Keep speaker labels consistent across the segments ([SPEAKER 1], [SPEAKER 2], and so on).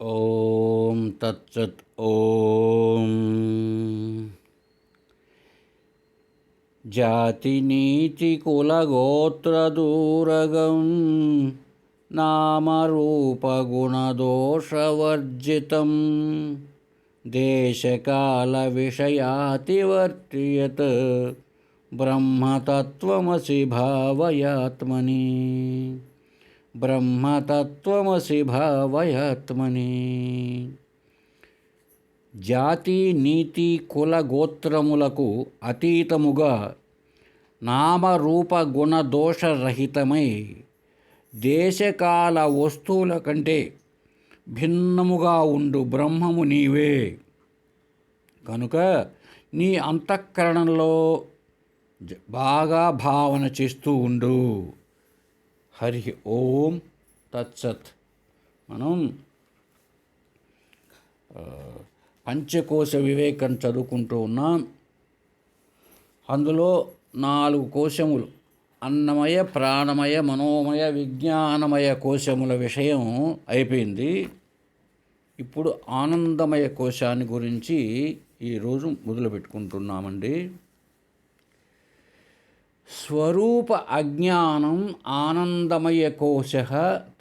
[SPEAKER 1] ఓం తత్సత్. ఓం జాతి నీతి కుల గోత్ర దూరగం నామరూప గుణదోషవర్జితం దేశకాల విషయాతివర్తియత్ బ్రహ్మతత్వమసి భావయాత్మని. బ్రహ్మతత్వమసి భావయాత్మని. జాతి నీతి కుల గోత్రములకు అతీతముగా నామరూప గుణదోషరహితమై దేశకాల వస్తువుల కంటే భిన్నముగా ఉండు బ్రహ్మము నీవే కనుక నీ అంతఃకరణంలో బాగా భావన చేస్తూ ఉండు. హరి ఓం తత్సత్. మనం పంచకోశ వివేకం చదువుకుంటూ ఉన్నాం. అందులో 4 కోశములు, అన్నమయ, ప్రాణమయ, మనోమయ, విజ్ఞానమయ కోశముల విషయం అయిపోయింది. ఇప్పుడు ఆనందమయ కోశాన్ని గురించి ఈరోజు మొదలుపెట్టుకుంటున్నామండి. స్వరూప అజ్ఞానం ఆనందమయ కోశ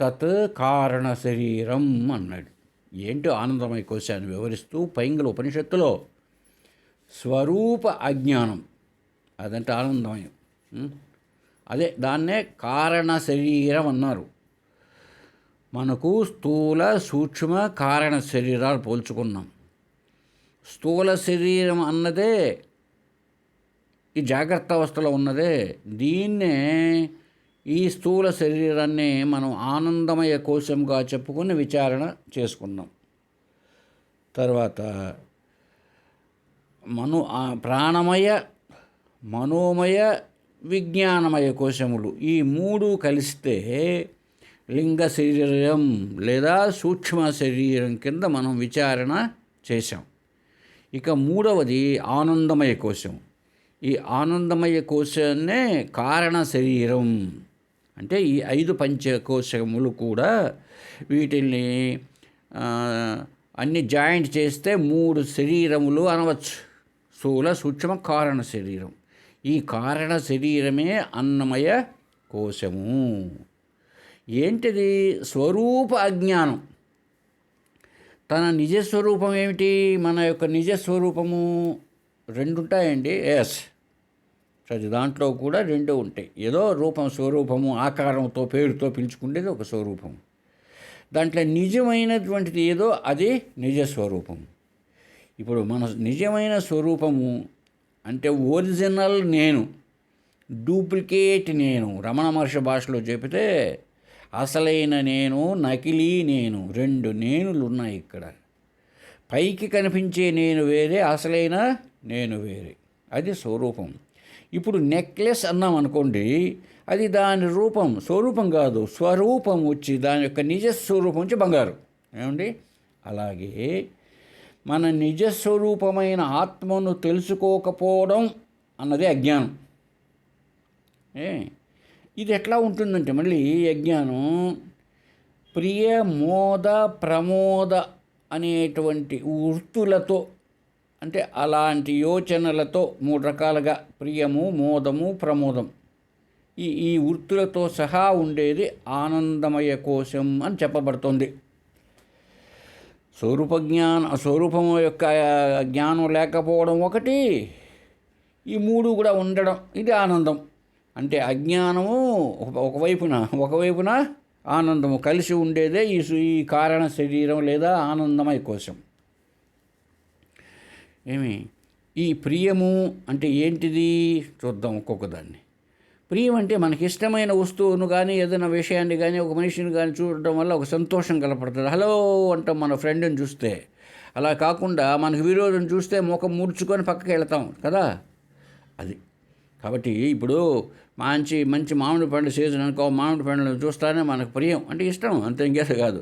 [SPEAKER 1] తత్ కారణ శరీరం అన్నాడు. ఏంటో ఆనందమయ కోశాన్ని వివరిస్తూ పైంగల ఉపనిషత్తులో స్వరూప అజ్ఞానం అదంటే ఆనందమయం, అదే దాన్నే కారణ శరీరం అన్నారు. మనకు స్థూల సూక్ష్మ కారణ శరీరాలు పోల్చుకున్నాం. స్థూల శరీరం అన్నదే ఈ జాగ్రత్త అవస్థలో ఉన్నదే. దీన్నే ఈ స్థూల శరీరాన్ని మనం ఆనందమయ కోశంగా చెప్పుకుని విచారణ చేసుకున్నాం. తర్వాత ప్రాణమయ, మనోమయ, విజ్ఞానమయ కోశములు ఈ 3 కలిస్తే లింగ శరీరం లేదా సూక్ష్మ శరీరం కింద మనం విచారణ చేశాం. ఇక 3వది ఆనందమయ కోశం. ఈ ఆనందమయ కోశాన్నే కారణ శరీరం అంటే ఈ 5 పంచకోశములు కూడా వీటిని అన్ని జాయింట్ చేస్తే 3 శరీరములు అనవచ్చు. స్థూల సూక్ష్మ కారణ శరీరం. ఈ కారణ శరీరమే అన్నమయ కోశము. ఏంటిది? స్వరూప అజ్ఞానం. తన నిజస్వరూపం ఏమిటి? మన యొక్క నిజస్వరూపము 2 ఉంటాయండి. ప్రతి దాంట్లో కూడా 2 ఉంటాయి. ఏదో రూపం, స్వరూపము, ఆకారంతో పేరుతో పిలుచుకునేది ఒక స్వరూపం. దాంట్లో నిజమైనటువంటిది ఏదో అది నిజస్వరూపం. ఇప్పుడు మన నిజమైన స్వరూపము అంటే ఒరిజినల్ నేను, డూప్లికేట్ నేను. రమణ మహర్షి భాషలో చెబితే అసలైన నేను, నకిలీ నేను, 2 నేనులు ఉన్నాయి ఇక్కడ. పైకి కనిపించే నేను వేరే, అసలైన నేను వేరే. అది స్వరూపం. ఇప్పుడు నెక్లెస్ అన్నాం అనుకోండి, అది దాని రూపం, స్వరూపం కాదు, స్వరూపం వచ్చి దాని యొక్క నిజస్వరూపం వచ్చి బంగారు. ఏమండి? అలాగే మన నిజస్వరూపమైన ఆత్మను తెలుసుకోకపోవడం అన్నది అజ్ఞానం. ఇది ఎట్లా ఉంటుందంటే మళ్ళీ అజ్ఞానం ప్రియ, మోద, ప్రమోద అనేటువంటి వృత్తులతో, అంటే అలాంటి యోచనలతో 3 రకాలుగా ప్రియము, మోదము, ప్రమోదం, ఈ వృత్తులతో సహా ఉండేది ఆనందమయ కోశం అని చెప్పబడుతుంది. స్వరూపము యొక్క జ్ఞానం లేకపోవడం ఒకటి, ఈ 3 కూడా ఉండడం, ఇది ఆనందం. అంటే అజ్ఞానము ఒకవైపున ఆనందము కలిసి ఉండేదే ఈ కారణ శరీరం లేదా ఆనందమయ కోశం. ఈ ప్రియము అంటే ఏంటిది చూద్దాం ఒక్కొక్క దాన్ని. ప్రియం అంటే మనకి ఇష్టమైన వస్తువును కానీ ఏదైనా విషయాన్ని కానీ ఒక మనిషిని కానీ చూడటం వల్ల ఒక సంతోషం కనపడుతుంది. హలో అంటాం మన ఫ్రెండ్ని చూస్తే. అలా కాకుండా మనకు విరోధం చూస్తే ముఖం ముడుచుకొని పక్కకి వెళ్తాం కదా, అది. కాబట్టి ఇప్పుడు మంచి మామిడి పండు సీజన్ అనుకో, మామిడి పండును చూస్తానే మనకు ప్రియం అంటే ఇష్టం, అంతే, ఇంకేసే కాదు.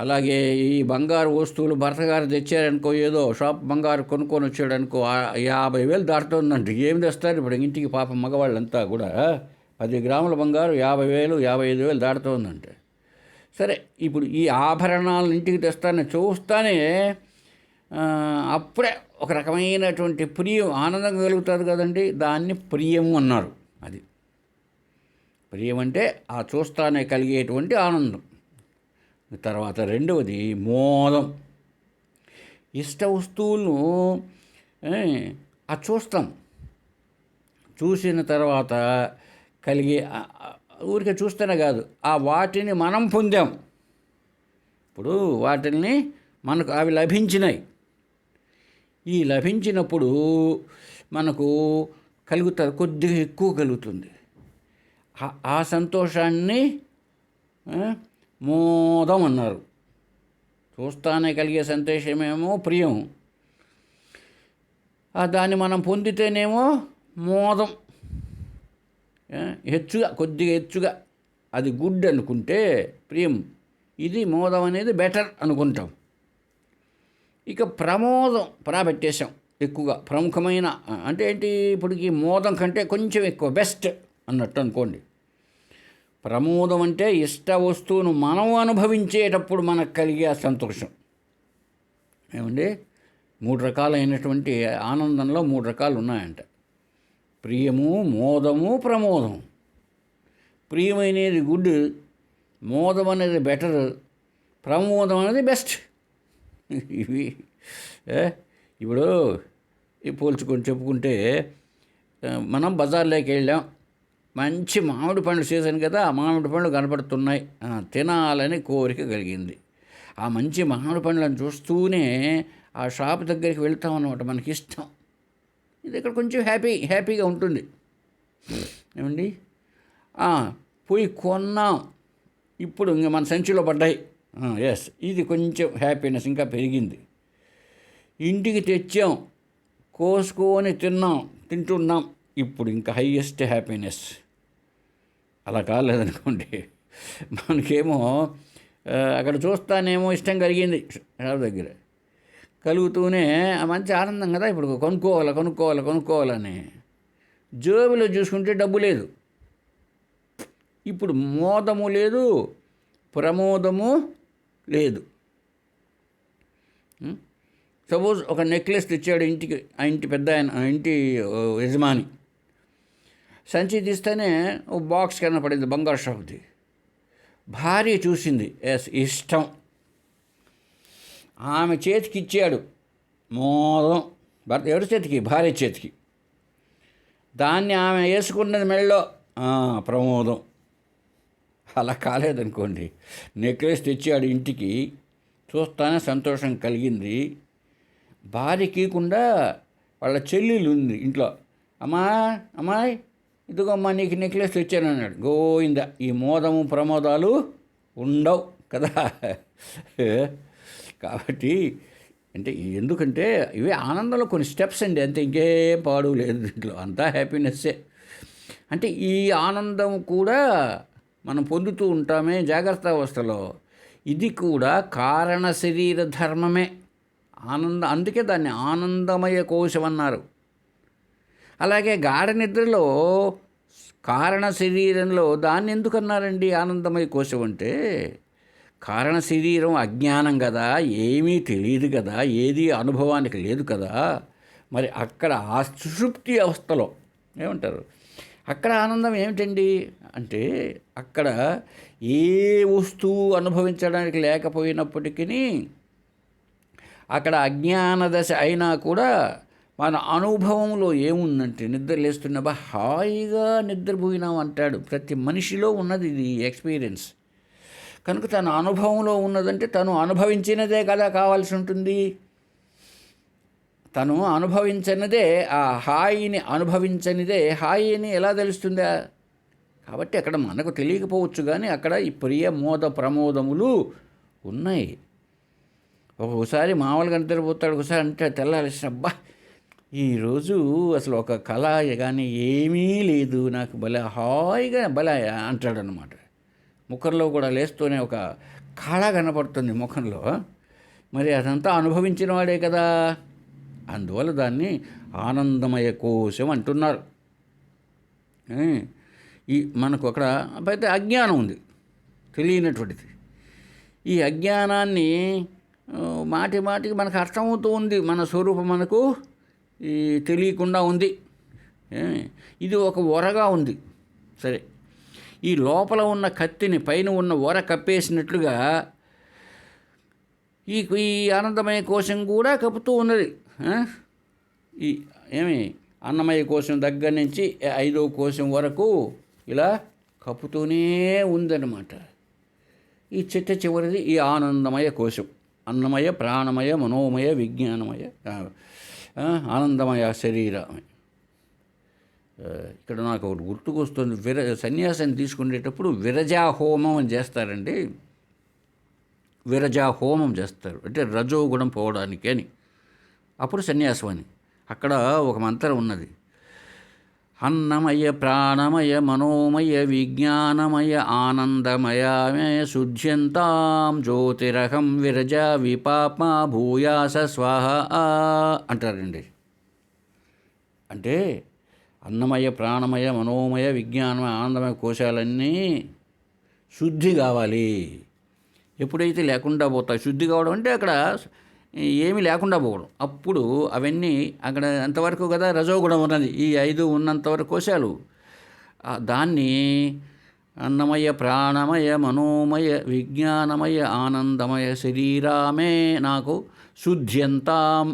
[SPEAKER 1] అలాగే ఈ బంగారు వస్తువులు భర్తగారు తెచ్చారనుకో, ఏదో షాప్ బంగారు కొనుక్కొని వచ్చాడనుకో, 50,000 దాటుతుందంటే ఏం తెస్తారు ఇప్పుడు ఇంటికి? పాపం మగవాళ్ళంతా కూడా 10 గ్రాముల బంగారు 50,000, 55,000 దాటుతుందంటే సరే, ఇప్పుడు ఈ ఆభరణాలను ఇంటికి తెస్తానని చూస్తానే అప్పుడే ఒక రకమైనటువంటి ప్రియం, ఆనందం కలుగుతుంది కదండి, దాన్ని ప్రియము అన్నారు. అది ప్రియం అంటే ఆ చూస్తానే కలిగేటువంటి ఆనందం. తర్వాత రెండవది మోదం. ఇష్ట వస్తువులను చూస్తాం, చూసిన తర్వాత కలిగే ఊరికే చూస్తేనే కాదు, ఆ వాటిని మనం పొందాం. ఇప్పుడు వాటిని మనకు అవి లభించినాయి. ఈ లభించినప్పుడు మనకు కలుగుతుంది, కొద్దిగా ఎక్కువ కలుగుతుంది. ఆ సంతోషాన్ని మోదం అన్నారు. చూస్తానే కలిగే సంతోషమేమో ప్రియం, దాన్ని మనం పొందితేనేమో మోదం. హెచ్చుగా, కొద్దిగా హెచ్చుగా అది గుడ్ అనుకుంటే ప్రియం, ఇది మోదం అనేది బెటర్ అనుకుంటాం. ఇక ప్రమోదం పెట్టేశాం ఎక్కువగా, ప్రముఖమైన అంటే ఏంటి, ఇప్పటికి మోదం కంటే కొంచెం ఎక్కువ, బెస్ట్ అన్నట్టు అనుకోండి. ప్రమోదం అంటే ఇష్ట వస్తువును మనం అనుభవించేటప్పుడు మనకు కలిగే సంతోషం. ఏమండి, 3 రకాలైనటువంటి ఆనందంలో 3 రకాలు ఉన్నాయంట: ప్రియము, మోదము, ప్రమోదం. ప్రియం అనేది గుడ్, మోదం అనేది బెటర్, ప్రమోదం అనేది బెస్ట్. ఇవి ఇప్పుడు పోల్చుకొని చెప్పుకుంటే, మనం బజార్లోకి వెళ్ళాం, మంచి మామిడి పండ్లు సీజన్ కదా, ఆ మామిడి పండ్లు కనపడుతున్నాయి, తినాలని కోరిక కలిగింది. ఆ మంచి మామిడి పండ్లను చూస్తూనే ఆ షాప్ దగ్గరికి వెళ్తాం అన్నమాట, మనకి ఇష్టం. ఇది ఇక్కడ కొంచెం హ్యాపీగా ఉంటుంది. ఏమండి, పోయి కొన్నాం, ఇప్పుడు ఇంకా మన సంచిలో పడ్డాయి. ఎస్, ఇది కొంచెం హ్యాపీనెస్ ఇంకా పెరిగింది. ఇంటికి తెచ్చాం, కోసుకొని తింటున్నాం, ఇప్పుడు ఇంకా హైయెస్ట్ హ్యాపీనెస్. అలా కాలేదనుకోండి, మనకేమో అక్కడ చూస్తానేమో ఇష్టం కలిగింది, షాప్ దగ్గర కలుగుతూనే మంచి ఆనందం కదా, ఇప్పుడు కొనుక్కోవాలని జేబులో చూసుకుంటే డబ్బు లేదు. ఇప్పుడు మోదము లేదు, ప్రమోదము లేదు. సపోజ్ ఒక నెక్లెస్ తెచ్చాడు ఇంటికి, ఆ ఇంటి పెద్ద ఆయన, ఇంటి యజమాని. సంచి తీస్తేనే ఓ బాక్స్ కనపడింది బంగారు షాప్ది. భార్య చూసింది, ఎస్ ఇష్టం, ఆమె చేతికి ఇచ్చాడు, మోదం. భర్త ఎవరి చేతికి? భార్య చేతికి. దాన్ని ఆమె వేసుకున్నది మెళ్ళో, ప్రమోదం. అలా కాలేదనుకోండి, నెక్లెస్ తెచ్చాడు ఇంటికి, చూస్తానే సంతోషం కలిగింది. భార్యకికుండా వాళ్ళ చెల్లెలు ఉంది ఇంట్లో, అమ్మాయి ఇదిగోమ్మా నీకు నెక్లెస్ తెచ్చాను అన్నాడు. గోయిందా, ఈ మోదము ప్రమోదాలు ఉండవు కదా. కాబట్టి అంటే ఎందుకంటే ఇవి ఆనందంలో కొన్ని స్టెప్స్ అండి, అంతే, ఇంకేం పాడు లేదు దీంట్లో, అంతా హ్యాపీనెస్సే. అంటే ఈ ఆనందం కూడా మనం పొందుతూ ఉంటామే జాగ్రత్త అవస్థలో, ఇది కూడా కారణ శరీర ధర్మమే. అందుకే దాన్ని ఆనందమయ కోశం అన్నారు. అలాగే గాఢ నిద్రలో కారణ శరీరంలో దాన్ని ఎందుకు అన్నారండి ఆనందమయ కోశం అంటే? కారణ శరీరం అజ్ఞానం కదా, ఏమీ తెలియదు కదా, ఏది అనుభవానికి లేదు కదా. మరి అక్కడ ఆ సుషుప్తి అవస్థలో ఏమంటారు, అక్కడ ఆనందం ఏమిటండి అంటే, అక్కడ ఏ వస్తువు అనుభవించడానికి లేకపోయినప్పటికీ, అక్కడ అజ్ఞాన దశ అయినా కూడా మన అనుభవంలో ఏముందంటే, నిద్ర లేస్తున్నా హాయిగా నిద్రపోయినాం అంటాడు. ప్రతి మనిషిలో ఉన్నది ఇది ఎక్స్పీరియన్స్. కనుక తన అనుభవంలో ఉన్నదంటే తను అనుభవించినదే కదా కావాల్సి ఉంటుంది. తను అనుభవించనిదే, ఆ హాయిని అనుభవించనిదే హాయి అని ఎలా తెలుస్తుందా? కాబట్టి అక్కడ మనకు తెలియకపోవచ్చు, కానీ అక్కడ ఈ ప్రియ మోద ప్రమోదములు ఉన్నాయి. ఒక్కొక్కసారి మామూలుగా నిద్రపోతాడు, ఒకసారి అంటే తెల్లారేసిన ఈరోజు అసలు ఒక కళ కానీ ఏమీ లేదు, నాకు భలే హాయిగా భలే అంటాడనమాట. ముఖంలో కూడా లేస్తూనే ఒక కళ కనపడుతుంది ముఖంలో. మరి అదంతా అనుభవించిన వాడే కదా, అందువల్ల దాన్ని ఆనందమయ కోశం అంటున్నారు. మనకు అక్కడ అయితే అజ్ఞానం ఉంది, తెలియనటువంటిది. ఈ అజ్ఞానాన్ని మాటి మాటికి మనకు అర్థమవుతూ ఉంది, మన స్వరూపం మనకు ఈ తెలియకుండా ఉంది. ఇది ఒక వరగా ఉంది. సరే, ఈ లోపల ఉన్న కత్తిని పైన ఉన్న వర కప్పేసినట్లుగా ఈ ఆనందమయ కోశం కూడా కప్పుతూ ఉన్నది. ఈ అన్నమయ కోశం దగ్గర నుంచి 5వ కోశం వరకు ఇలా కప్పుతూనే ఉందన్నమాట. ఈ చివరిది ఈ ఆనందమయ కోశం. అన్నమయ, ప్రాణమయ, మనోమయ, విజ్ఞానమయ, ఆనందమయ శరీరమయ. ఇక్కడ నాకు ఒకటి గుర్తుకొస్తుంది. సన్యాసాన్ని తీసుకునేటప్పుడు విరజాహోమం అని చేస్తారండి. విరజాహోమం చేస్తారు అంటే రజోగుణం పోవడానికి అని. అప్పుడు సన్యాసం అని. అక్కడ ఒక మంత్రం ఉన్నది. అన్నమయ, ప్రాణమయ, మనోమయ, విజ్ఞానమయ, ఆనందమయ శుద్ధ్యంతాం జ్యోతిరహం విరజ విపాప భూయాస స్వాహ అంటారండి. అంటే అన్నమయ, ప్రాణమయ, మనోమయ, విజ్ఞానమయ, ఆనందమయ కోశాలన్నీ శుద్ధి కావాలి. ఎప్పుడైతే లేకుండా పోతాయి, శుద్ధి కావడం అంటే అక్కడ ఏమీ లేకుండా పోవడం, అప్పుడు అవన్నీ అక్కడ అంతవరకు కదా రజోగుణం ఉన్నది. ఈ 5 ఉన్నంతవరకు కోశాలు, దాన్ని అన్నమయ, ప్రాణమయ, మనోమయ, విజ్ఞానమయ, ఆనందమయ శరీరామే నాకు శుద్ధ్యంతాం.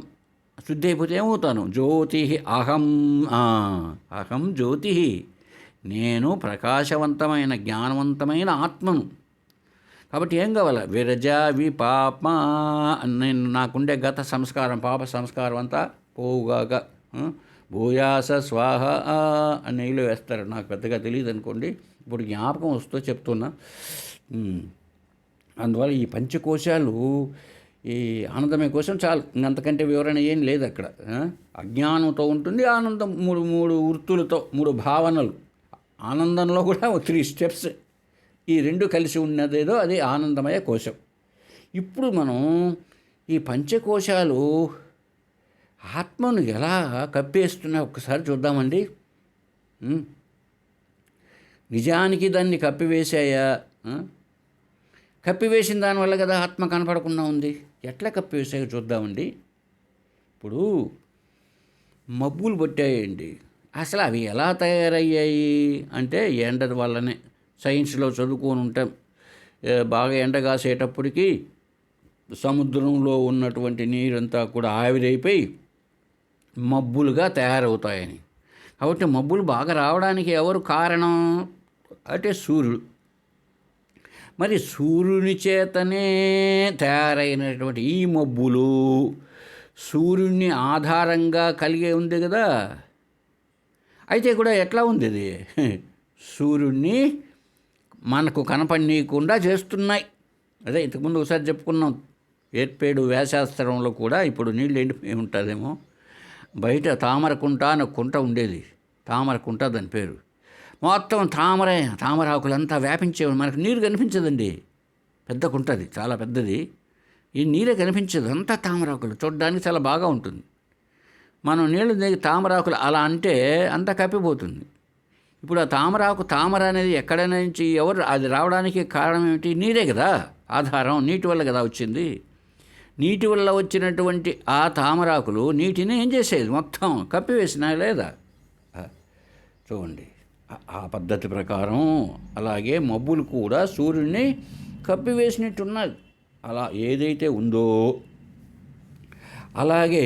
[SPEAKER 1] శుద్ధి అయిపోతే ఏమవుతాను? జ్యోతి అహం. అహం జ్యోతి, నేను ప్రకాశవంతమైన జ్ఞానవంతమైన ఆత్మను. కాబట్టి ఏం కావాలి? విరజ విపాప, నేను నాకుండే గత సంస్కారం, పాప సంస్కారం అంతా పోవుగాక. భూయాస స్వాహ అని నీళ్ళు వేస్తారు. నాకు పెద్దగా తెలియదు అనుకోండి, ఇప్పుడు జ్ఞాపకం వస్తూ చెప్తున్నా. అందువల్ల ఈ పంచకోశాలు, ఈ ఆనందమయ కోసం చాలు, అంతకంటే వివరణ ఏం లేదు అక్కడ. అజ్ఞానంతో ఉంటుంది ఆనందం, మూడు వృత్తులతో, 3 భావనలు. ఆనందంలో కూడా 3 స్టెప్స్. ఈ 2 కలిసి ఉన్నదేదో అది ఆనందమయ కోశం. ఇప్పుడు మనం ఈ పంచకోశాలు ఆత్మను ఎలా కప్పేస్తున్నా ఒక్కసారి చూద్దామండి. నిజానికి దాన్ని కప్పివేశాయా? కప్పివేసిన దానివల్ల కదా ఆత్మ కనపడకుండా ఉంది. ఎట్లా కప్పివేసాయో చూద్దామండి. ఇప్పుడు మబ్బులు పట్టాయండి. అసలు అవి ఎలా తయారయ్యాయి అంటే ఎండ వల్లనే. సైన్స్లో చదువుకొని ఉంటాం. బాగా ఎండ కాసేటప్పటికి సముద్రంలో ఉన్నటువంటి నీరంతా కూడా ఆవిరైపోయి మబ్బులుగా తయారవుతాయని. కాబట్టి మబ్బులు బాగా రావడానికి ఎవరు కారణం అంటే సూర్యుడు. మరి సూర్యుని చేతనే తయారైనటువంటి ఈ మబ్బులు సూర్యుడిని ఆధారంగా కలిగి ఉంది కదా. అయితే కూడా ఎట్లా ఉంది ఇది? సూర్యుడిని మనకు కనపడనీయకుండా చేస్తున్నాయి. అదే ఇంతకుముందు ఒకసారి చెప్పుకున్నాం, ఏర్పేడు వ్యాసాస్త్రంలో కూడా. ఇప్పుడు నీళ్ళు ఎండిపోయి ఉంటుందేమో. బయట తామరకుంట అని కుంట ఉండేది, తామరకుంట దాని పేరు. మొత్తం తామరాకులంతా వ్యాపించేవి. మనకు నీరు కనిపించదండి. పెద్ద కుంటది, చాలా పెద్దది. ఈ నీరే కనిపించదు, అంతా తామరాకులు. చూడడానికి చాలా బాగా ఉంటుంది. మనం నీళ్ళు దిగి తామరాకులు అలా అంటే అంతా కప్పిపోతుంది. ఇప్పుడు ఆ తామర అనేది ఎక్కడ నుంచి అది రావడానికి కారణం ఏమిటి? నీరే కదా ఆధారం. నీటి వల్ల కదా వచ్చింది. నీటి వల్ల వచ్చినటువంటి ఆ తామరాకులు నీటిని ఏం చేసేది? మొత్తం కప్పివేసినా లేదా? చూడండి, ఆ పద్ధతి ప్రకారం అలాగే మబ్బులు కూడా సూర్యుడిని కప్పివేసినట్టున్నది. అలా ఏదైతే ఉందో అలాగే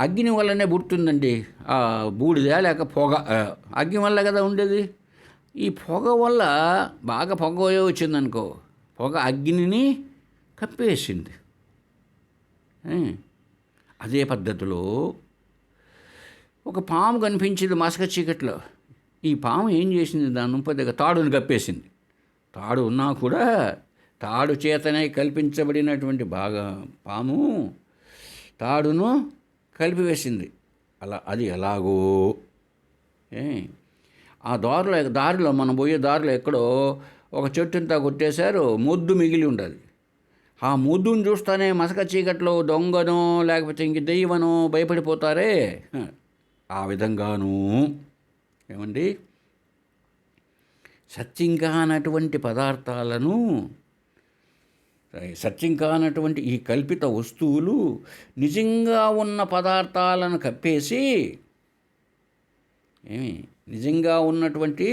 [SPEAKER 1] అగ్ని వల్లనే పుడుతుందండి ఆ బూడిద లేక పొగ. అగ్ని వల్ల కదా ఉండేది. ఈ పొగ వల్ల బాగా పొగ వచ్చిందనుకో, పొగ అగ్నిని కప్పేసింది. అదే పద్ధతిలో ఒక పాము కనిపించింది మసక చీకట్లో. ఈ పాము ఏం చేసింది? దాని నుంప దగ్గర తాడుని కప్పేసింది. తాడు ఉన్నా కూడా తాడు చేతనే కల్పించబడినటువంటి పాము తాడును కలిపివేసింది. అది ఎలాగో ఆ దారిలో మనం పోయే దారిలో ఎక్కడో ఒక చెట్టుంతా కొట్టేశారు, మొద్దు మిగిలి ఉండదు. ఆ మొద్దును చూస్తానే మసక చీకట్లో దొంగనో లేకపోతే ఇంక దెయ్యమనో భయపడిపోతారే, ఆ విధంగాను ఏమండి సత్యం కానటువంటి పదార్థాలను సత్యం కానటువంటి ఈ కల్పిత వస్తువులు నిజంగా ఉన్న పదార్థాలను కప్పేసి నిజంగా ఉన్నటువంటి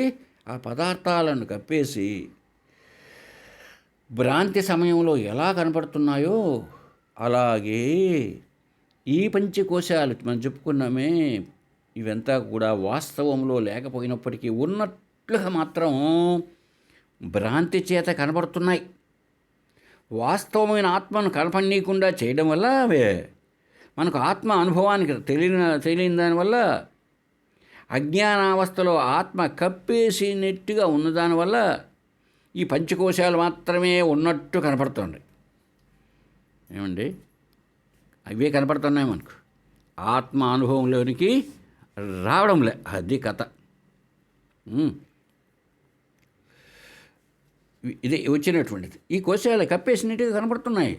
[SPEAKER 1] ఆ పదార్థాలను కప్పేసి భ్రాంతి సమయంలో ఎలా కనపడుతున్నాయో అలాగే ఈ పంచకోశాలు మనం చెప్పుకున్నామే, ఇవంతా కూడా వాస్తవంలో లేకపోయినప్పటికీ ఉన్నట్లుగా మాత్రం భ్రాంతి చేత కనబడుతున్నాయి. వాస్తవమైన ఆత్మను కనపడనీయకుండా చేయడం వల్ల అవే మనకు ఆత్మ అనుభవానికి తెలియని దానివల్ల, అజ్ఞానావస్థలో ఆత్మ కప్పేసినట్టుగా ఉన్నదానివల్ల ఈ పంచకోశాలు మాత్రమే ఉన్నట్టు కనపడుతుంది. ఏమండి, అవే కనపడుతున్నాయి మనకు, ఆత్మ అనుభవంలోనికి రావడంలే. అది కథ. ఇది వచ్చినటువంటిది. ఈ కోశాలు కప్పేసినట్టుగా కనపడుతున్నాయి.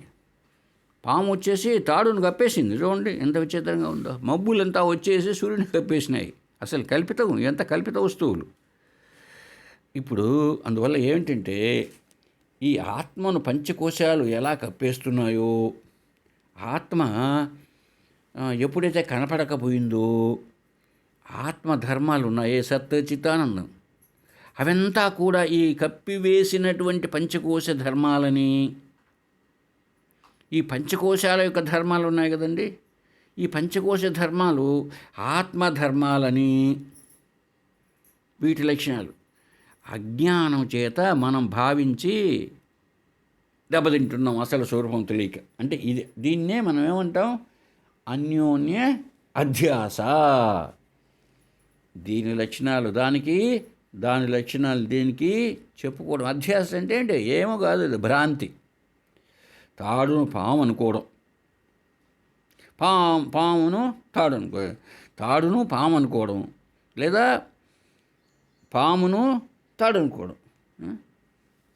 [SPEAKER 1] పాము వచ్చేసి తాడును కప్పేసింది. చూడండి ఎంత విచిత్రంగా ఉందో. మబ్బులంతా వచ్చేసి సూర్యుని కప్పేసినాయి. అసలు కల్పితం, ఎంత కల్పిత వస్తువులు. ఇప్పుడు అందువల్ల ఏమిటంటే, ఈ ఆత్మను పంచకోశాలు ఎలా కప్పేస్తున్నాయో, ఆత్మ ఎప్పుడైతే కనపడకపోయిందో, ఆత్మధర్మాలు ఉన్నాయి, సత్ చితానందం, అవంతా కూడా ఈ కప్పివేసినటువంటి పంచకోశ ధర్మాలని, ఈ పంచకోశాల యొక్క ధర్మాలు ఉన్నాయి కదండి, ఈ పంచకోశ ధర్మాలు ఆత్మధర్మాలని, వీటి లక్షణాలు అజ్ఞానం చేత మనం భావించి దెబ్బతింటున్నాం అసలు స్వరూపం తెలియక. అంటే దీన్నే మనం ఏమంటాం, అన్యోన్య అధ్యాస. దీని లక్షణాలు దానికి, దాని లక్షణాలు దీనికి చెప్పుకోవడం. అధ్యాస అంటే ఏంటి? ఏమో కాదు, అది భ్రాంతి. తాడును పాము అనుకోవడం, పామును తాడును పాము అనుకోవడం, లేదా పామును తాడు అనుకోవడం.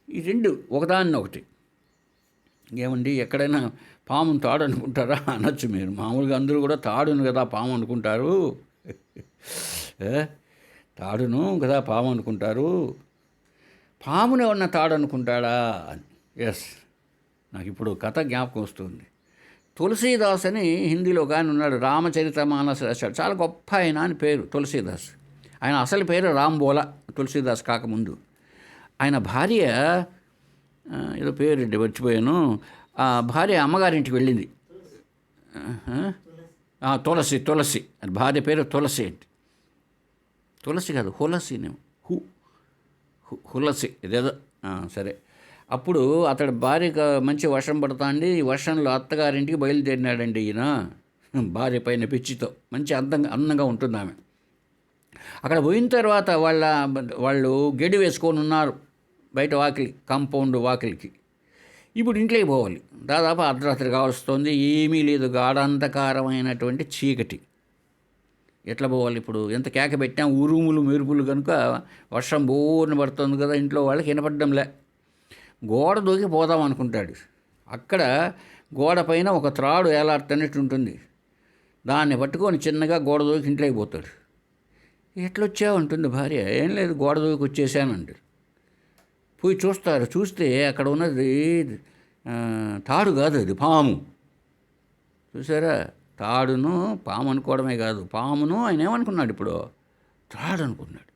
[SPEAKER 1] ఈ రెండు ఒకదాన్ని ఒకటి. ఏమండి, ఎక్కడైనా పామును తాడు అనుకుంటారా అనొచ్చు మీరు. మామూలుగా అందరూ కూడా తాడును కదా పాము అనుకుంటారు, తాడును కదా పాము అనుకుంటారు. పాముని ఉన్న తాడు అనుకుంటాడా? ఎస్, నాకు ఇప్పుడు కథ జ్ఞాపకం వస్తుంది. తులసీదాస్ అని హిందీలో కానీ ఉన్నాడు, రామచరితమానస రాశాడు. చాలా గొప్ప ఆయన అని పేరు తులసీదాస్. ఆయన అసలు పేరు రాంబోలా, తులసీదాస్ కాకముందు. ఆయన భార్య ఏదో పేరు మర్చిపోయాను. ఆ భార్య అమ్మగారింటికి వెళ్ళింది. తులసి అది భార్య పేరు. తులసి కాదు, హులసినేమో, హులసి ఇదేదో. సరే, అప్పుడు అతడి భార్యకు మంచి వర్షం పడుతుంది. ఈ వర్షంలో అత్తగారింటికి బయలుదేరినాడండి ఈయన, భార్య పైన పిచ్చితో. మంచి అందంగా ఉంటుంది ఆమె. అక్కడ పోయిన తర్వాత వాళ్ళు గెడి వేసుకొని ఉన్నారు బయట వాకిలి, కాంపౌండ్ వాకిలికి. ఇప్పుడు ఇంట్లోకి పోవాలి. దాదాపు అర్ధరాత్రి కావస్తుంది. ఏమీ లేదు, గాఢాంధకారమైనటువంటి చీకటి. ఎట్లా పోవాలి ఇప్పుడు? ఎంత కేక పెట్టాం, ఉరుములు మెరుపులు కనుక వర్షం బోర్న పడుతుంది కదా, ఇంట్లో వాళ్ళకి వినపడ్డంలే. గోడ దూకి పోదాం అనుకుంటాడు. అక్కడ గోడ పైన ఒక త్రాడు ఏలాడుతున్నట్టు ఉంటుంది. దాన్ని పట్టుకొని చిన్నగా గోడ దూకి ఇంట్లోకి పోతాడు. ఎట్లొచ్చావు అంటుంది భార్య. ఏం లేదు, గోడ దూకి వచ్చేసానండి. పోయి చూస్తారు. చూస్తే అక్కడ ఉన్నది తాడు కాదు, అది పాము. చూసారా? తాడును పాము అనుకోవడమే కాదు, పామును ఆయన ఏమనుకున్నాడు ఇప్పుడు? తాడు అనుకున్నాడు.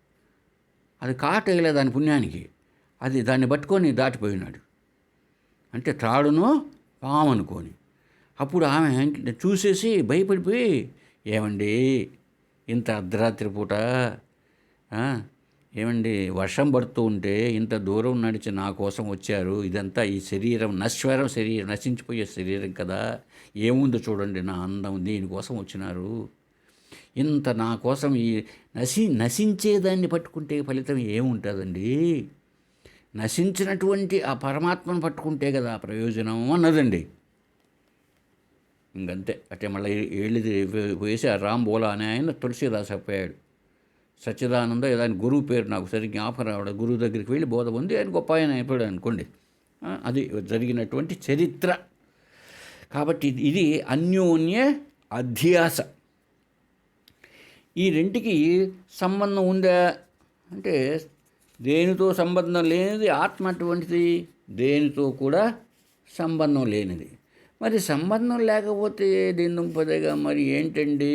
[SPEAKER 1] అది కాటేయలే దాని పుణ్యానికి, అది దాన్ని పట్టుకొని దాటిపోయినాడు. అంటే తాడును పాము అనుకొని. అప్పుడు ఆమె చూసేసి భయపడిపోయి, ఏమండి ఇంత అర్ధరాత్రి పూట ఏమండి వర్షం పడుతూ ఉంటే ఇంత దూరం నడిచి నా కోసం వచ్చారు, ఇదంతా ఈ శరీరం శరీరం నశించిపోయే శరీరం కదా, ఏముందో చూడండి నా అందం, దీనికోసం వచ్చినారు, ఇంత నా కోసం ఈ నశించేదాన్ని పట్టుకుంటే ఫలితం ఏముంటుందండి, నశించినటువంటి ఆ పరమాత్మను పట్టుకుంటే కదా ప్రయోజనం అన్నదండి. ఇంకంతే. అంటే మళ్ళీ ఏళ్ళది వేసి ఆ రాంబోలా అనే ఆయన తులసీదాస్ అయిపోయాడు. సచ్చిదానంద ఏదైనా గురువు పేరు నాకు సరిగ్గా జ్ఞాపకం రావడం. గురువు దగ్గరికి వెళ్ళి బోధ పొంది ఆయన గొప్ప ఆయన అయిపోయాడు అనుకోండి. అది జరిగినటువంటి చరిత్ర. కాబట్టి ఇది అన్యోన్య అధ్యాస. ఈ రెంటికి సంబంధం ఉందా అంటే, దేనితో సంబంధం లేనిది ఆత్మ అటువంటిది, దేనితో కూడా సంబంధం లేనిది. మరి సంబంధం లేకపోతే దీని దుంపదేగా మరి ఏంటండి?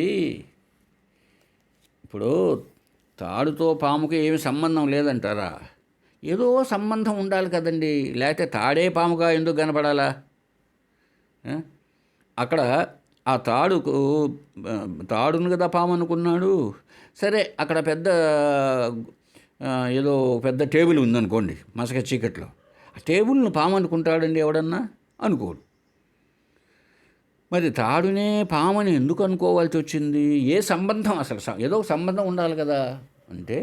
[SPEAKER 1] ఇప్పుడు తాడుతో పాముకి ఏమి సంబంధం లేదంటారా? ఏదో సంబంధం ఉండాలి కదండి, లేకపోతే తాడే పాముగా ఎందుకు కనపడాలా? అక్కడ ఆ తాడును కదా పాము అనుకున్నాడు. సరే, అక్కడ ఏదో పెద్ద టేబుల్ ఉందనుకోండి మసక చీకట్లో, ఆ టేబుల్ను పాము అనుకుంటాడండి ఎవడన్నా? అనుకోడు. మరి తాడునే పామని ఎందుకు అనుకోవాల్సి వచ్చింది? ఏ సంబంధం అసలు? ఏదో సంబంధం ఉండాలి కదా. అంటే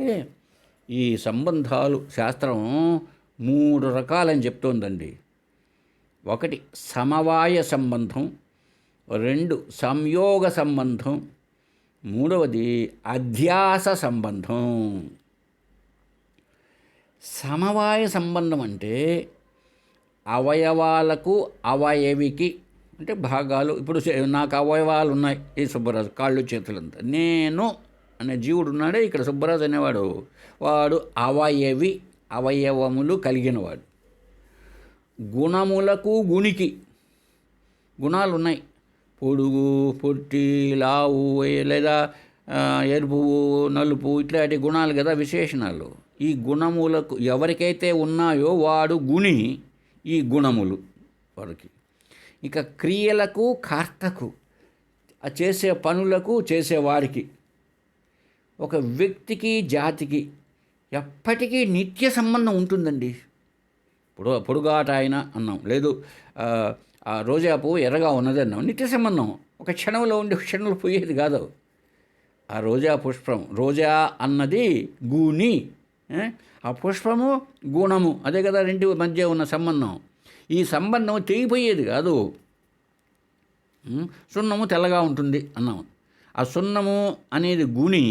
[SPEAKER 1] ఈ సంబంధాలు శాస్త్రం 3 రకాలని చెప్తోందండి. 1 సమవాయ సంబంధం, 2 సంయోగ సంబంధం, 3వది అధ్యాస సంబంధం. సమవాయ సంబంధం అంటే అవయవాలకు అవయవికి, అంటే భాగాలు. ఇప్పుడు నాకు అవయవాలు ఉన్నాయి, ఈ సుబ్బరాజు కాళ్ళు చేతులంతా. నేను అనే జీవుడు ఉన్నాడే ఇక్కడ, సుబ్బరాజు అనేవాడు, వాడు అవయవములు కలిగినవాడు. గుణములకు గుణికి గుణాలు ఉన్నాయి. పొడుగు, పొట్టి, లావు, లేదా ఎరుపు, నలుపు, ఇట్లాంటి గుణాలు కదా విశేషణాలు. ఈ గుణములకు ఎవరికైతే ఉన్నాయో వాడు గుణి, ఈ గుణములు వారికి. ఇక క్రియలకు కర్తకు, చేసే పనులకు చేసేవారికి, ఒక వ్యక్తికి జాతికి ఎప్పటికీ నిత్య సంబంధం ఉంటుందండి. పొడుగాట ఆయన అన్నాం, లేదు ఆ రోజా పువ్వు ఎర్రగా ఉన్నది అన్నాం, నిత్య సంబంధం. ఒక క్షణంలో ఉండి క్షణంలో పోయేది కాదు. ఆ రోజా పుష్పం, రోజా అన్నది గూని, ఆ పుష్పము గుణము, అదే కదా రెండు మధ్య ఉన్న సంబంధం. ఈ సంబంధం తెగిపోయేది కాదు. సున్నము తెల్లగా ఉంటుంది అన్నాం, ఆ సున్నము అనేది గుణి,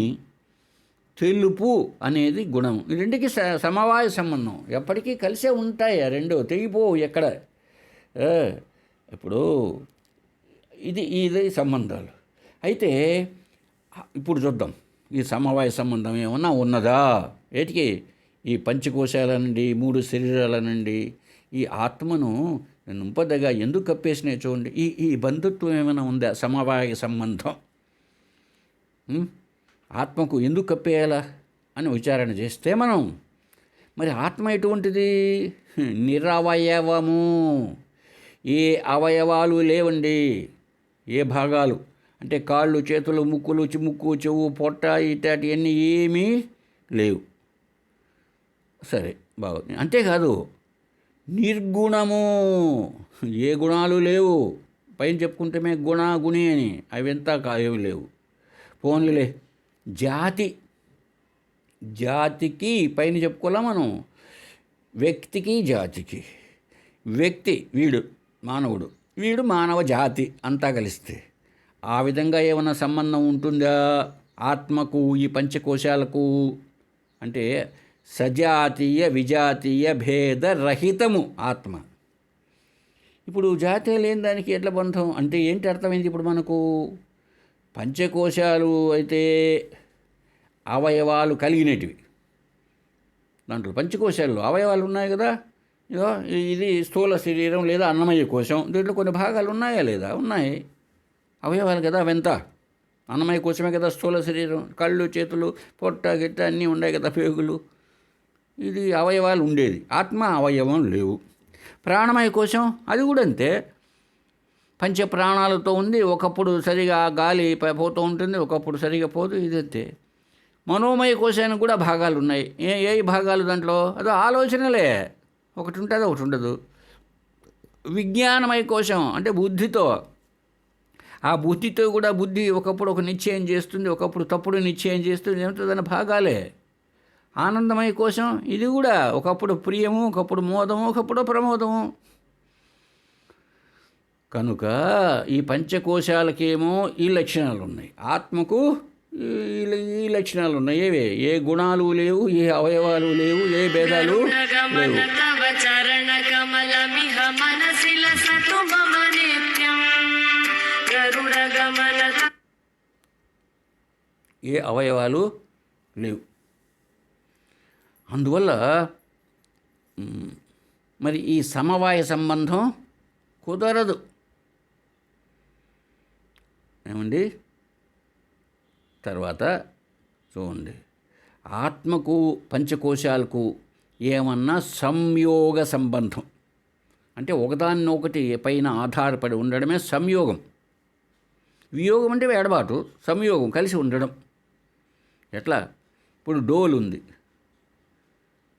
[SPEAKER 1] తెలుపు అనేది గుణము. ఈ రెండుకి సమవాయ సంబంధం, ఎప్పటికీ కలిసే ఉంటాయి. ఆ రెండు తెగిపోవు ఎక్కడ. ఇప్పుడు ఇది సంబంధాలు. అయితే ఇప్పుడు చూద్దాం, ఈ సమవాయ సంబంధం ఏమన్నా ఉన్నదా? ఏటికి? ఈ పంచకోశాల నుండి, 3 శరీరాల నుండి ఈ ఆత్మను నింపదగా ఎందుకు కప్పేసినాయి చూడండి. ఈ బంధుత్వం ఏమైనా ఉందా? సమవాయ సంబంధం ఆత్మకు ఎందుకు కప్పేయాలా అని విచారణ చేస్తే మనం, మరి ఆత్మ ఎటువంటిది? నిరవయవము. ఏ అవయవాలు లేవండి. ఏ భాగాలు అంటే కాళ్ళు, చేతులు, ముక్కు, చెవు, పొట్ట, ఇట్లాంటివన్నీ ఏమీ లేవు. సరే, బాగుంది. అంతేకాదు నిర్గుణము, ఏ గుణాలు లేవు. పైన చెప్పుకుంటే గుణి అని, అవి ఎంత ఏమి లేవు. పోన్లే, జాతికి పైన చెప్పుకోలే మనం, వ్యక్తికి జాతికి. వ్యక్తి వీడు మానవుడు, వీడు మానవ జాతి అంతా కలిస్తే ఆ విధంగా ఏమైనా సంబంధం ఉంటుందా ఆత్మకు ఈ పంచకోశాలకు? అంటే సజాతీయ విజాతీయ భేద రహితము ఆత్మ. ఇప్పుడు జాతీయ లేని దానికి ఎట్లా బంధం అంటే ఏంటి అర్థమైంది? ఇప్పుడు మనకు పంచకోశాలు అయితే అవయవాలు కలిగినటివి, దాంట్లో పంచకోశాల్లో అవయవాలు ఉన్నాయి కదా. ఇది స్థూల శరీరం లేదా అన్నమయ కోశం, దీంట్లో కొన్ని భాగాలు ఉన్నాయా లేదా? ఉన్నాయి, అవయవాలు కదా. అవెంత అన్నమయ కోశమే కదా స్థూల శరీరం. కళ్ళు, చేతులు, పొట్ట, గిట్ట అన్నీ ఉన్నాయి కదా, పేగులు. ఇది అవయవాలు ఉండేది. ఆత్మ అవయవం లేవు. ప్రాణమయ కోశం అది కూడా అంతే, పంచ ప్రాణాలతో ఉంది. ఒకప్పుడు సరిగా గాలి పోతూ ఉంటుంది, ఒకప్పుడు సరిగా పోదు. ఇదంతే. మనోమయ కోశానికి కూడా భాగాలు ఉన్నాయి. ఏ భాగాలు దాంట్లో? అదో ఆలోచనలే, ఒకటి ఉంటుంది ఒకటి ఉండదు. విజ్ఞానమయ కోశం అంటే బుద్ధితో, ఆ బుద్ధితో కూడా బుద్ధి ఒకప్పుడు ఒక నిశ్చయం చేస్తుంది, ఒకప్పుడు తప్పుడు నిశ్చయం చేస్తుంది. ఏమిటో దాని భాగాలే. ఆనందమయ కోశం ఇది కూడా ఒకప్పుడు ప్రియము, ఒకప్పుడు మోదము, ఒకప్పుడు ప్రమోదము. కనుక ఈ పంచకోశాలకేమో ఈ లక్షణాలు ఉన్నాయి, ఆత్మకు ఈ లక్షణాలు ఉన్నాయి. ఏవే? ఏ గుణాలు లేవు, ఏ అవయవాలు లేవు, ఏ భేదాలు లేవు. ఏ అవయవాలు లేవు. అందువల్ల మరి ఈ సమవాయ సంబంధం కుదరదు. ఏమండి? తర్వాత చూడండి, ఆత్మకు పంచకోశాలకు ఏమన్నా సంయోగ సంబంధం అంటే ఒకదాన్నొకటి పైన ఆధారపడి ఉండడమే సంయోగం. వియోగం అంటే ఎడబాటు, సంయోగం కలిసి ఉండడం. ఎట్లా? ఇప్పుడు డోలు ఉంది,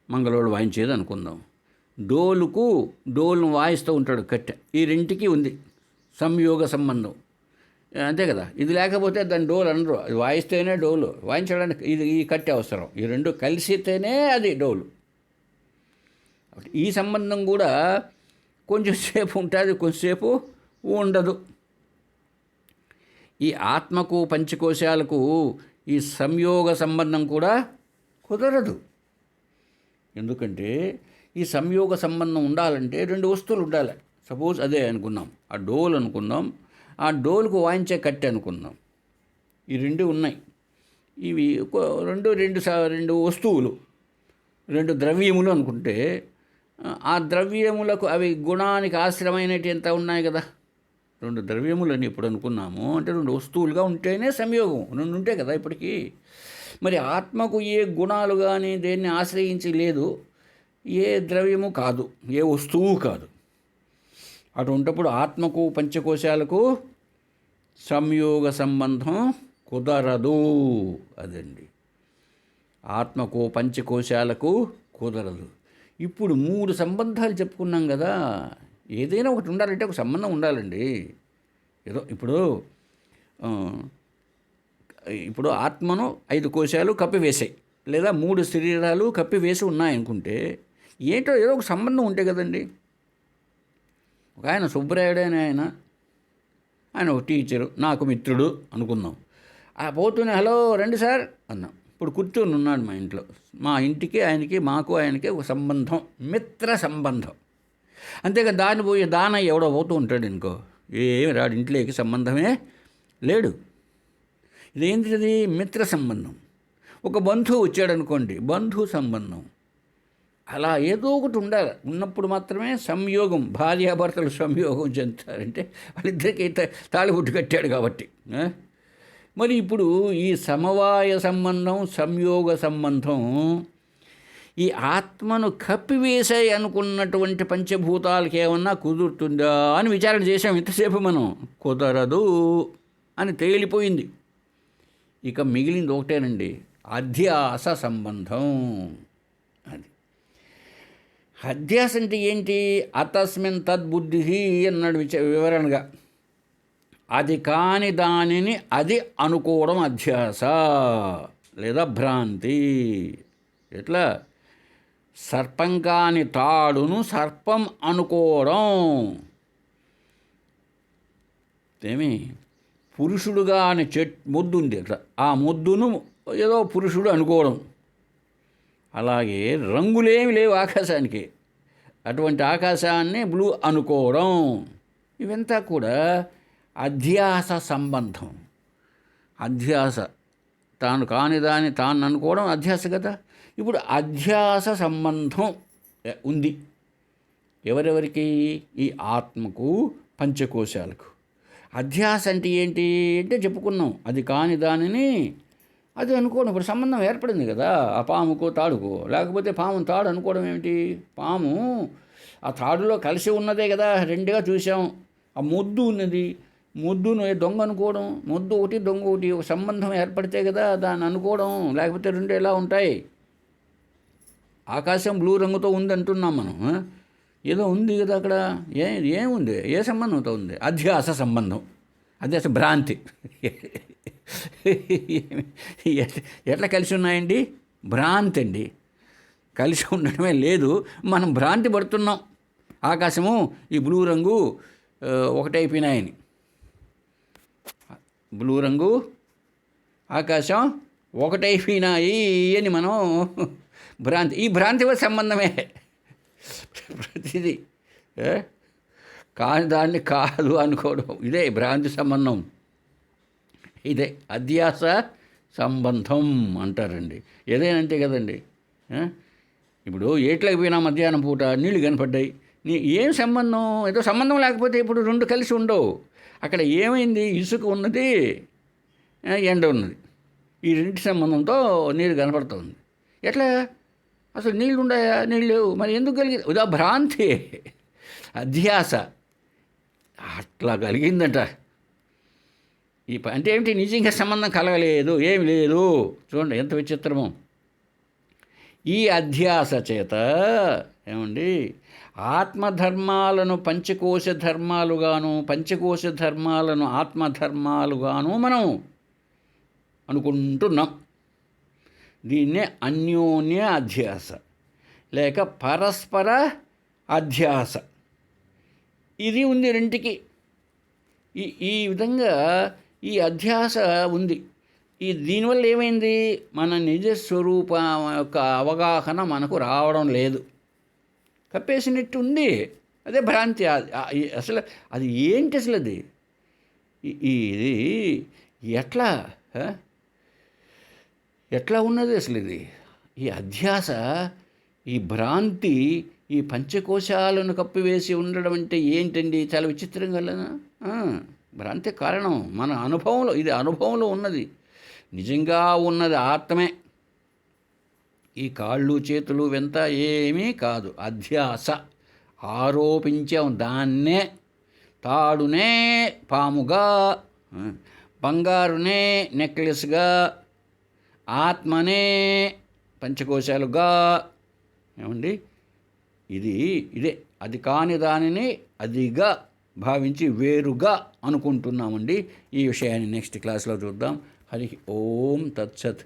[SPEAKER 1] మంగళవాడు వాయించేది అనుకుందాం. డోలును వాయిస్తూ ఉంటాడు కట్టె. ఈ రెంటికి ఉంది సంయోగ సంబంధం, అంతే కదా. ఇది లేకపోతే దాని డోలు అనరు. అది వాయిస్తేనే డోలు, వాయించడానికి ఈ కట్టె అవసరం. ఈ రెండు కలిసితేనే అది డోలు. ఈ సంబంధం కూడా కొంచెం సేపు ఉంటుంది, కొంచెంసేపు ఉండదు. ఈ ఆత్మకు పంచకోశాలకు ఈ సంయోగ సంబంధం కూడా కుదరదు. ఎందుకంటే ఈ సంయోగ సంబంధం ఉండాలంటే రెండు వస్తువులు ఉండాలి. సపోజ్ అదే అనుకున్నాం, ఆ డోల్ అనుకుందాం, ఆ డోలుకు వాయించే కట్టె అనుకుందాం. ఈ రెండు ఉన్నాయి. ఇవి రెండు వస్తువులు, రెండు ద్రవ్యములు అనుకుంటే ఆ ద్రవ్యములకు అవి గుణానికి ఆశ్రమైనవి ఎంత ఉన్నాయి కదా. రెండు ద్రవ్యములని ఇప్పుడు అనుకున్నాము అంటే రెండు వస్తువులుగా ఉంటేనే సంయోగం. రెండు ఉంటే కదా ఇప్పటికీ. మరి ఆత్మకు ఏ గుణాలు కానీ దేన్ని ఆశ్రయించి లేదు, ఏ ద్రవ్యము కాదు, ఏ వస్తువు కాదు. అటువంటిప్పుడు ఆత్మకు పంచకోశాలకు సంయోగ సంబంధం కుదరదు. అదండి, ఆత్మకు పంచకోశాలకు కుదరదు. ఇప్పుడు 3 సంబంధాలు చెప్పుకున్నాం కదా. ఏదైనా ఒకటి ఉండాలంటే ఒక సంబంధం ఉండాలండి. ఏదో ఇప్పుడు ఆత్మను 5 కోశాలు కప్పివేసాయి, లేదా 3 శరీరాలు కప్పివేసి ఉన్నాయనుకుంటే ఏంటో ఏదో ఒక సంబంధం ఉంటే కదండి. ఒక ఆయన సుబ్బరాయుడు అని ఆయన ఒక టీచరు, నాకు మిత్రుడు అనుకుందాం. ఆ పోతూనే హలో రండి సార్ అన్నాం. ఇప్పుడు కూర్చొని ఉన్నాడు మా ఇంట్లో. మా ఇంటికి ఆయనకి ఒక సంబంధం, మిత్ర సంబంధం. అంతేగా దాన్ని పోయి దానయ్య ఎవడో పోతూ ఉంటాడు అనుకో, ఏమి రాడు, ఇంట్లోకి సంబంధమే లేడు. ఇదేంటిది? మిత్ర సంబంధం. ఒక బంధువు వచ్చాడు అనుకోండి, బంధు సంబంధం. అలా ఏదో ఒకటి ఉండాలి. ఉన్నప్పుడు మాత్రమే సంయోగం, భార్యాభర్తలు సంయోగం చెందుతారంటే వాళ్ళిద్దరికీ తాళిబొట్టు కట్టాడు కాబట్టి. మరి ఇప్పుడు ఈ సమవాయ సంబంధం, సంయోగ సంబంధం ఈ ఆత్మను కప్పివేసాయి అనుకున్నటువంటి పంచభూతాలకి ఏమన్నా కుదురుతుందా అని విచారణ చేసాం ఇంతసేపు మనం. కుదరదు అని తేలిపోయింది. ఇక మిగిలింది ఒకటేనండి, అధ్యాస సంబంధం. అది అధ్యాస అంటే ఏంటి? అతస్మిన్ తద్బుద్ధి అన్నాడు వివరణగా. అది కాని దానిని అది అనుకోవడం అధ్యాస లేదా భ్రాంతి. ఎట్లా? సర్పం కాని తాడును సర్పం అనుకోవడం. ఏమి? పురుషుడుగా అని మొద్దు ఉంది అట్లా, ఆ మొద్దును ఏదో పురుషుడు అనుకోవడం. అలాగే రంగులేమి లేవు ఆకాశానికి, అటువంటి ఆకాశాన్ని బ్లూ అనుకోవడం. ఇవంతా కూడా అధ్యాస సంబంధం. అధ్యాస, తాను కాని దాన్ని తాను అనుకోవడం అధ్యాస కదా. ఇప్పుడు అధ్యాస సంబంధం ఉంది ఎవరెవరికి? ఈ ఆత్మకు పంచకోశాలకు. అధ్యాస అంటే ఏంటి అంటే చెప్పుకున్నాం, అది కాని దానిని అది అనుకోవడం. ఇప్పుడు సంబంధం ఏర్పడింది కదా ఆ పాముకు తాడుకు. లేకపోతే పామును తాడు అనుకోవడం ఏమిటి? పాము ఆ తాడులో కలిసి ఉన్నదే కదా, రెండుగా చూసాం. ఆ మొద్దు ఉన్నది, మొద్దును దొంగ అనుకోవడం. మొద్దు ఒకటి, దొంగ ఒకటి, ఒక సంబంధం ఏర్పడితే కదా దాన్ని అనుకోవడం. లేకపోతే రెండు ఎలా ఉంటాయి? ఆకాశం బ్లూ రంగుతో ఉంది అంటున్నాం మనం. ఏదో ఉంది కదా అక్కడ. ఏముంది? ఏ సంబంధంతో ఉంది? అధ్యాస సంబంధం. అధ్యాస భ్రాంతి. ఎట్లా కలిసి ఉన్నాయండి? భ్రాంతి అండి. కలిసి ఉండడమే లేదు, మనం భ్రాంతి పడుతున్నాం. ఆకాశము ఈ బ్లూ రంగు ఒకటైపోయినాయని. బ్లూ రంగు ఆకాశం ఒకటైపోయినాయి అని మనం భ్రాంతి. ఈ భ్రాంతి సంబంధమే ప్రతిదీ. కాని దాన్ని కాదు అనుకోవడం, ఇదే భ్రాంతి సంబంధం. ఇదే అధ్యాస సంబంధం అంటారండి. ఏదైనా అంతే కదండి. ఇప్పుడు ఏట్లోకి పోయినా మధ్యాహ్నం పూట నీళ్లు కనపడ్డాయి, ఏం సంబంధం? ఏదో సంబంధం లేకపోతే ఇప్పుడు రెండు కలిసి ఉండవు. అక్కడ ఏమైంది? ఇసుక ఉన్నది, ఎండ ఉన్నది. ఈ రెంటి సంబంధంతో నీరు కనపడుతుంది. ఎట్లా? అసలు నీళ్ళు ఉన్నాయా? నీళ్ళు లేవు. మరి ఎందుకు కలిగింది? ఉదా భ్రాంతి, అధ్యాస అట్లా కలిగిందట. అంటే ఏమిటి? నిజంగా సంబంధం కలగలేదు, ఏమి లేదు. చూడండి ఎంత విచిత్రమో. ఈ అధ్యాస చేత ఏమండి ఆత్మధర్మాలను పంచకోశ ధర్మాలుగాను, పంచకోశ ధర్మాలను ఆత్మధర్మాలుగాను మనం అనుకుంటున్నాం. దీన్నే అన్యోన్య అధ్యాస లేక పరస్పర అధ్యాస. ఇది ఉంది రెంటికి. ఈ విధంగా ఈ అధ్యాస ఉంది. దీనివల్ల ఏమైంది? మన నిజస్వరూపం యొక్క అవగాహన మనకు రావడం లేదు, కప్పేసినట్టు ఉంది. అదే భ్రాంతి. అసలు అది ఏంటి? అసలు అది ఇది ఎట్లా ఉన్నది అసలు ఇది? ఈ అధ్యాస, ఈ భ్రాంతి, ఈ పంచకోశాలను కప్పివేసి ఉండడం అంటే ఏంటండి? చాలా విచిత్రంగా లేనా? భ్రాంతి కారణం మన అనుభవంలో, ఇది అనుభవంలో ఉన్నది, నిజంగా ఉన్నది ఆత్మే. ఈ కాళ్ళు చేతులు వెంత ఏమీ కాదు, అధ్యాస. ఆరోపించాం దాన్నే. తాడునే పాముగా, బంగారునే నెక్లెస్గా, ఆత్మనే పంచకోశాలుగా. ఏమండి? ఇదే అది కాని దానిని అదిగా భావించి వేరుగా అనుకుంటున్నామండి. ఈ విషయాన్ని నెక్స్ట్ క్లాస్లో చూద్దాం. హరి ఓం తత్సత్.